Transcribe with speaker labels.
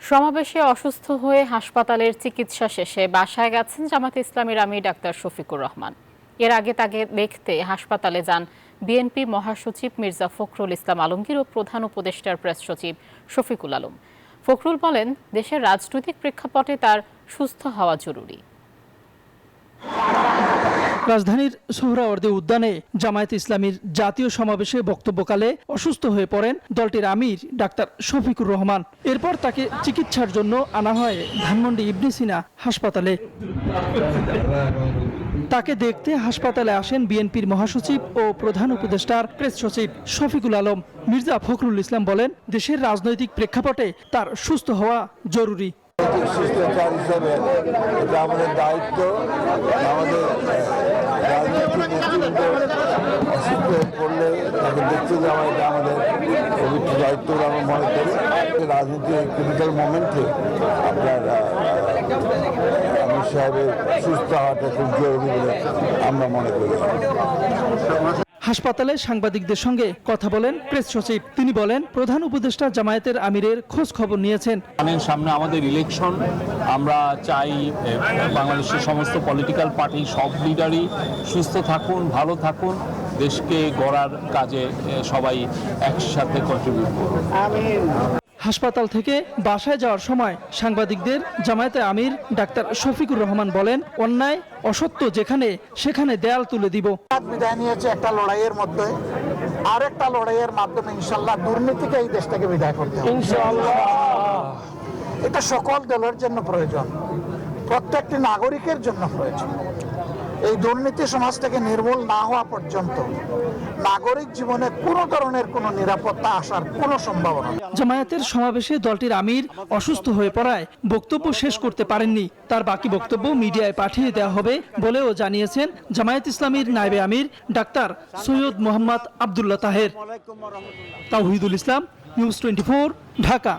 Speaker 1: সমাবেশে অসুস্থ হয়ে হাসপাতালের চিকিৎসা শেষে বাসায় গেছেন জামায়াতে ইসলামীর আমির ডাক্তার শফিকুর রহমান। এর আগে তাকে দেখতে হাসপাতালে যান বিএনপি মহাসচিব মির্জা ফখরুল ইসলাম আলমগীর ও প্রধান উপদেষ্টার প্রেস সচিব শফিকুল আলম। ফখরুল বলেন, দেশের রাজনৈতিক প্রেক্ষাপটে তার সুস্থ হওয়া জরুরি।
Speaker 2: রাজধানীর সোহরাওয়ার্দী উদ্যানে জামায়াতে ইসলামীর জাতীয় সমাবেশে বক্তব্যকালে অসুস্থ হয়ে পড়েন দলটির আমির ডাক্তার শফিকুর রহমান। এরপর তাকে চিকিৎসার জন্য আনা হয় ধানমন্ডি ইবনে সিনা হাসপাতালে। তাকে দেখতে হাসপাতালে আসেন বিএনপির মহাসচিব ও প্রধান উপদেষ্টার প্রেস সচিব শফিকুল আলম। মির্জা ফখরুল ইসলাম বলেন, দেশের রাজনৈতিক প্রেক্ষাপটে তার সুস্থ হওয়া জরুরি।
Speaker 3: শিষ্টাচার হিসেবে এটা আমাদের দায়িত্ব। আমাদের রাজনৈতিক নেতৃত্ব অসুস্থ হয়ে পড়লে তাকে দেখতে যাওয়া এটা আমাদের পবিত্র দায়িত্ব আমরা মনে করি। রাজনীতির ক্রিটিক্যাল মোমেন্টে আপনার আমির সাহেবের সুস্থ হওয়াটা খুব জরুরি বলে আমরা মনে করি।
Speaker 2: হাসপাতালে সাংবাদিকদের সঙ্গে কথা বলেন প্রেস সচিব। তিনি বলেন, প্রধান উপদেষ্টা জামায়াতের আমিরের খোঁজ খবর নিয়েছেন।
Speaker 4: সামনে আমাদের ইলেকশন, আমরা চাই বাংলাদেশের সমস্ত পলিটিক্যাল পার্টি সব লিডারই সুস্থ থাকুন, ভালো থাকুন, দেশকে গড়ার কাজে সবাই একসাথে কন্ট্রিবিউট করুন।
Speaker 2: হাসপাতাল থেকে বাসায় যাওয়ার সময় সাংবাদিকদের জামায়াতে আমির ডাক্তার শফিকুর রহমান বলেন, অন্যায় অসত্য যেখানে সেখানে দেয়াল তুলে দিব।
Speaker 5: বিদায় নিয়েছে একটা লড়াইয়ের মধ্যে, আর একটা লড়াইয়ের মাধ্যমে ইনশাল্লাহ দুর্নীতিকে এই দেশ থেকে বিদায় করতে হবে। এটা সকল দলের জন্য প্রয়োজন, প্রত্যেকটি নাগরিকের জন্য প্রয়োজন। এই দুর্নীতি সমাজ থেকে নির্মূল না হওয়া পর্যন্ত নাগরিক জীবনে কোনো ধরনের কোনো নিরাপত্তা আসার কোনো সম্ভাবনা নেই।
Speaker 2: জামায়াতের সমাবেশে দলটির আমির অসুস্থ হয়ে পড়ায় বক্তব্য শেষ করতে পারেননি। তার বাকি বক্তব্য মিডিয়ায় পাঠিয়ে দেওয়া হবে বলেও জানিয়েছেন জামায়াত ইসলামীর নায়েবে আমির ডাক্তার সৈয়দ মোহাম্মদ আবদুল্লাহ তাহের। তাওহিদুল ইসলাম, নিউজ 24, ঢাকা।